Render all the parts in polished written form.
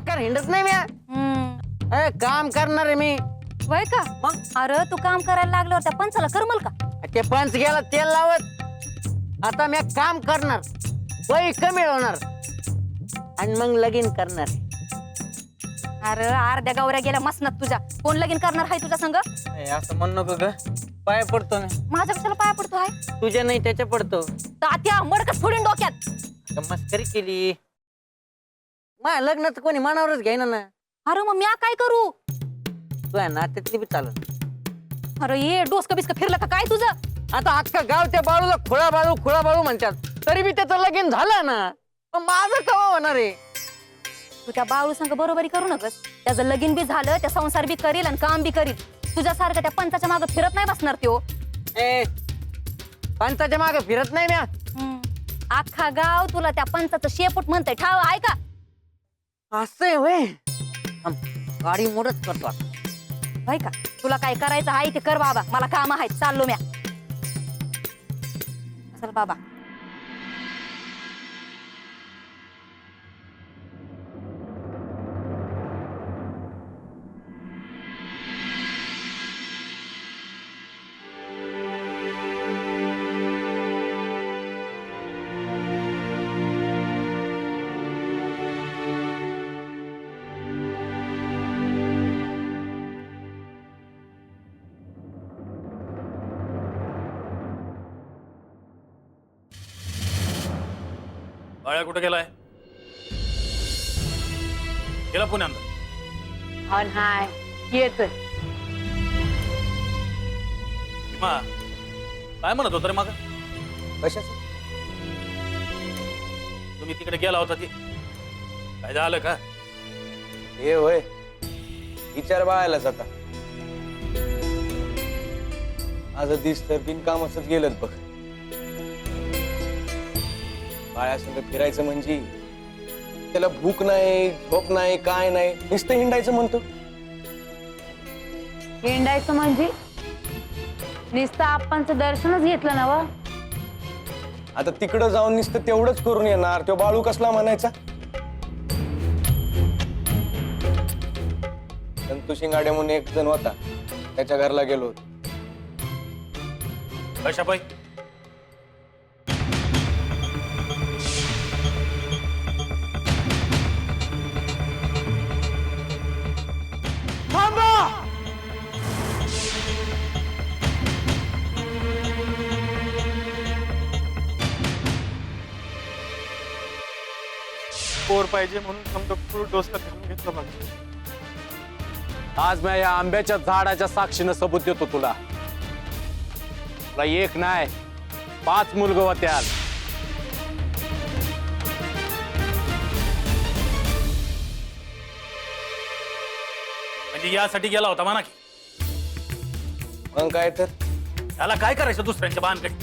बेकार हिंडत नाही मी. अरे काम करणार आहे मी. वय का मग अरे तू काम करायला लागल्यावर त्या पंचाला करमल का? ते पंच गेला तेल लावत. आता मी काम करणार, पैसे मिळवणार आणि मग लगीन करणार. अरे अर्ध्या गावऱ्या गेल्या मसनात तुझ्या. कोण लगीन करणार आहे तुझ्या संग? असं म्हण नको ग, पाय पडतो मी. माझ्या कशाला पाया पडतो आहे? तुझ्या नाही त्याच्या पडतो. तात्या मडकच फोडीन डोक्यात. मस्करी केली. माझ्या लग्नाचं कोणी मनावरच घ्यायना ना. अरे मग मी काय करू? तुझ्या नात्यातली बी चालत. अरे ये डोसकं बिस्क फिरलं का काय तुझं? आता अख्खा गाव त्या बाळूला खुळा बाळू म्हणतात, तरी बी त्याचं लगीन झालं ना. मग माझं कवा होणार आहे? तू त्या बाळू संग बरोबरी करू नकस. त्याचं लगीन बी झालं, त्या संसार बी करील आणि काम बी करील. तुझ्यासारखं त्या पंचाच्या मागे फिरत नाही बसणार त्यो. ए पंचाच्या मागे फिरत नाही म्या. अख्खा गाव तुला त्या पंचाचं शेपूट म्हणतंय. ठाव आहे का? असं होय. गाडी मोडच करतो. होय का? तुला काय करायचं आहे ते कर बाबा. मला काम आहेत, चाललो म्या. चल बाबा. बाळ्या कुठे गेलाय? गेला पुण्यात. येतोय. काय म्हणत होत रे मग? कशाच? तुम्ही तिकडे गेला होता ती काय झालं का? हे होय, विचार बाळायलाच आता. माझं दिस तर बिनकामाच गेलं बघ. बाळ्यासंग फिरायचं म्हणजे त्याला भूक नाही, झोप नाही, काय नाही, नुसतं हिंडायचं म्हणतो. हिंडायचं म्हणजे नुसतं आप्पांचं दर्शनच घेतलं ना व. आता तिकडं जाऊन नुसतं तेवढंच करून येणार. तो बाळू कसला म्हणायचा? संतू शिंगाडे म्हणून एक जण होता, त्याच्या घरला गेलो होतो. कशा पाई? पोर पाहिजे म्हणून समजा फुल डोसला फिरून घेतलं बघ. आज मी या आंब्याच्या झाडाच्या साक्षीनं सबूत देतो तुला. तुला एक नाही 5 मुलगं होत्या. म्हणजे यासाठी गेला होता म्हणा की. मग काय तर त्याला काय करायचं दुसऱ्यांच्या बांधकडे?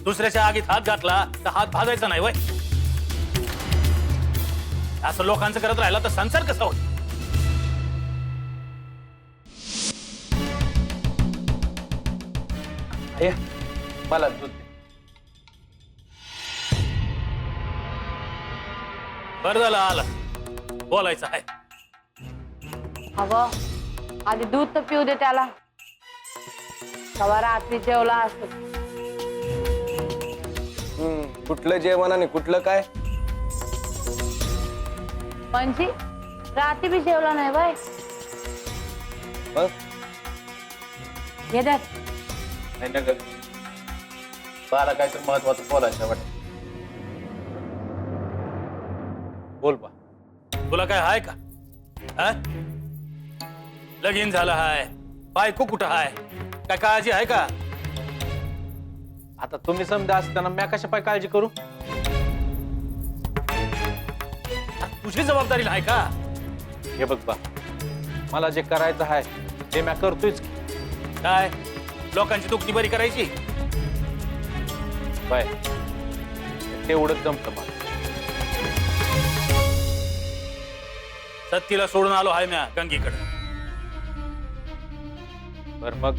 दुसऱ्याच्या आगीत हात घातला तर हात भाजायचा नाही वय. असं लोकांचं करत राहिला तर संसार कसा होईल? मला दूध दे. बरं झालं आला, बोलायचं आहे. हवं आधी दूध तर पिऊ दे त्याला. सवा रात्री जेवला असत. कुठलं जेवण आणि कुठलं काय? म्हणजे रात्री बी जेवला नाही बाय. मग हे धर. मला काहीतरी महत्वाचं बोलायचं वाटत. बोल बा. तुला काय हाय का? हा? लगीन झालं हाय, बायको कुठं हाय, काय काळजी आहे का? आता तुम्ही समजा असताना मी कशा पाय काळजी करू? तुझी जबाबदारी नाही का? हे बघ बा, मला जे करायचं आहे ते मी करतोयच. काय लोकांची दुखणी बरी करायची? बाय तेवढंच जमतं मला. सत्तीला सोडून आलो हाय म्या गंगीकडे. बर मग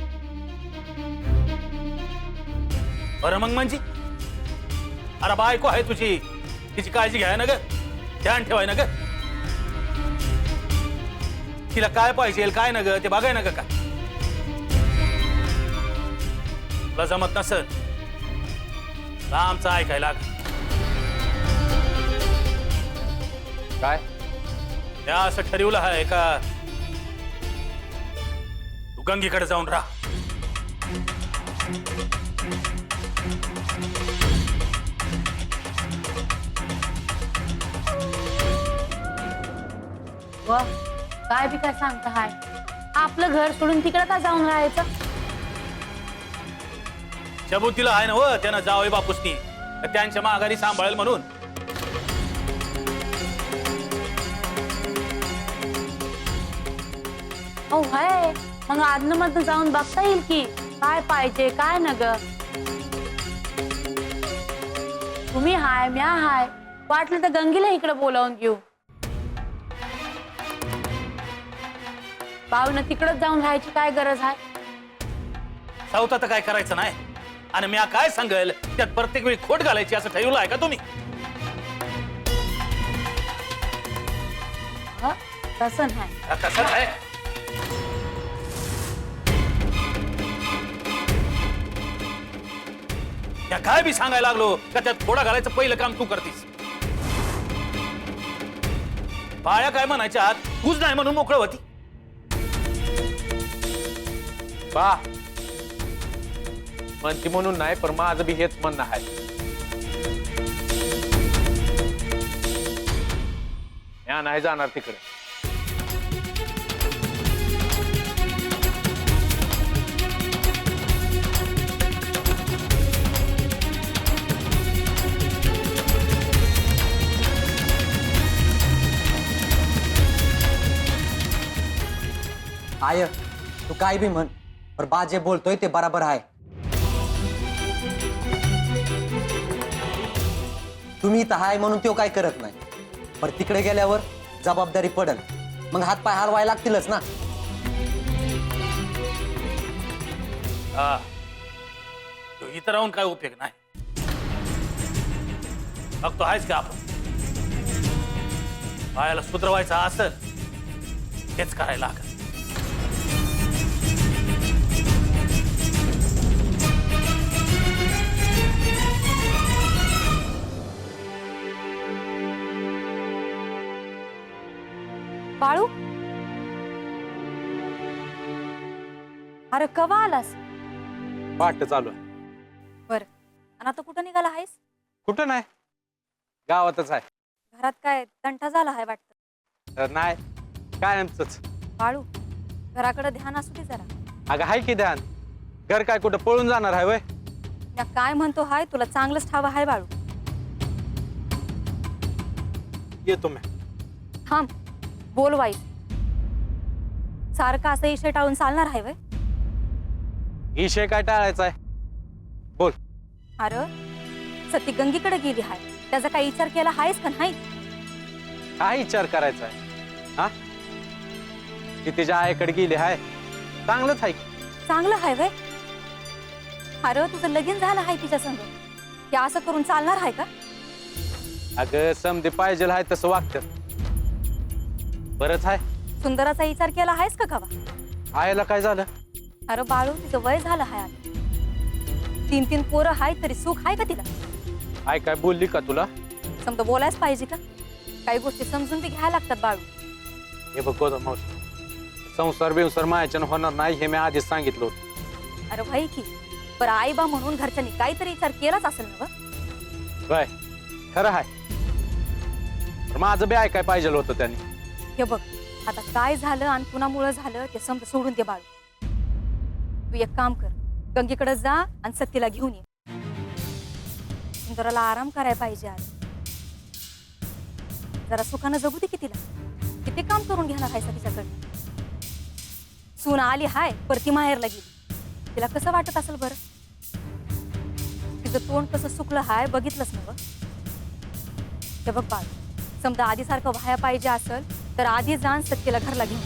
बरं मग म्हणजे अरे बायको आहे तुझी, तिची काळजी घ्याय ना ग, ध्यान ठेवाय ना ग. तिला काय पाहिजे काय न ग ते बघाय ना ग का तुला जमत नसत आमचं ऐकायला लाग. काय त्या असं ठरवलं आहे का तू गंगीकडे जाऊन राहा. व काय बी काय सांगता हाय आपलं घर सोडून तिकडे का जाऊन राहायचं. सबुतीला आहे ना व त्यानं जावई बापूसनी त्यांच्या माघारी सांभाळेल म्हणून. हो हाय मग आदन मधनं जाऊन बघता येईल की काय पाहिजे काय न ग. तुम्ही हाय म्या हाय वाटलं तर गंगीला इकडे बोलावून घेऊ. भाऊन तिकडच जाऊन राहायची काय गरज आहे. सावता तर काय करायचं नाही आणि मी काय सांगेल त्यात प्रत्येक वेळी खोट घालायची असं ठरवलं आहे का तुम्ही. हं? तसं नाही कसं आहे त्या काय बी सांगायला लागलो का त्यात थोडा घालायचं पहिलं काम तू करतीस. बाया काय म्हणायच्या आत तूच नाही म्हणून मोकळ होती. बा म्हणती म्हणून नाही पण माझं बी हेच म्हणणं आहे. या नाही जाणार तिकडे. आय तू काय बी म्हण पर बा जे बोलतोय ते बराबर आहे. तुम्ही इथं हाय म्हणून तो काय करत नाही पर तिकडे गेल्यावर जबाबदारी पडल मग हात पाय हलवायला लागतीलच ना. हा तो इथं राहून काय उपयोग नाही. मग तो आहेच का आपण बायाला सुधरवायचा असेल हेच करायला लागल. बाळू अरे कवा आलास. वाट चालू आहे. बर आणि आता कुठं निघाला आहेस. कुठं नाही गावातच आहे. घरात काय तंटा झाला आहे वाटतं. तर नाही कायमच. बाळू घराकडे ध्यान असू दे जरा. अगं हाय की ध्यान घर काय कुठं पळून जाणार आहे वय. या काय म्हणतो हाय तुला चांगलंच ठाव आहे बाळू. येतो मी. थांब बोल वाई सारखं असं इशे टाळून चालणार आहे वय. विषय काय टाळायचा आहे बोल. अरे सती गंगीकडे गेली हाय त्याचा काही विचार केला आहेस का नाही. काय विचार करायचा आहे हा. ती तिच्या आईकडे गेली हाय चांगलंच आहे. चांगलं आहे वय. अरे तुझं लगीन झालं आहे तिच्या संग ते असं करून चालणार आहे का. अगं समधी पाहिजे आहे तसं वागतं बरंच आहे. सुंदराचा विचार केला आहेस का कवा. आईला काय झालं. अरे बाळू तिचं वय झालं आहे आता 3-3 पोरं हाय तरी सुख आहे का तिला. आई काय बोलली का तुला. समजा बोलायच पाहिजे का. काही गोष्टी समजून बी घ्यायला लागतात बाळू. हे बघ गोदा मावशी संसार बिंसार मायाच्यानं होणार नाही हे मी आधीच सांगितलं होतं. अरे भाई की पर आई बा म्हणून घरच्यांनी काहीतरी विचार केलाच असेल ना. काय खरं आहे पण माझं बी ऐकाय पाहिजे होतं त्यांनी. हे बघ आता काय झालं आणि कुणामुळे झालं ते समजा सोडून दे बाळू. तू एक काम कर गंगीकडे जा आणि सत्तीला घेऊन ये. सुंदराला आराम करायला पाहिजे आज. जरा सुखानं जगू दे की तिला. किती काम करून घेणार आहे तिच्याकडे. सून आली हाय परती माहेरला गेली तिला कसं वाटत असेल बरं. तिचं तोंड कसं सुकलं हाय बघितलंच ना. हे बघ बाळ समजा आधी सारखं व्हाया पाहिजे असेल तर आधी जाण सत्तेला घरला घेऊन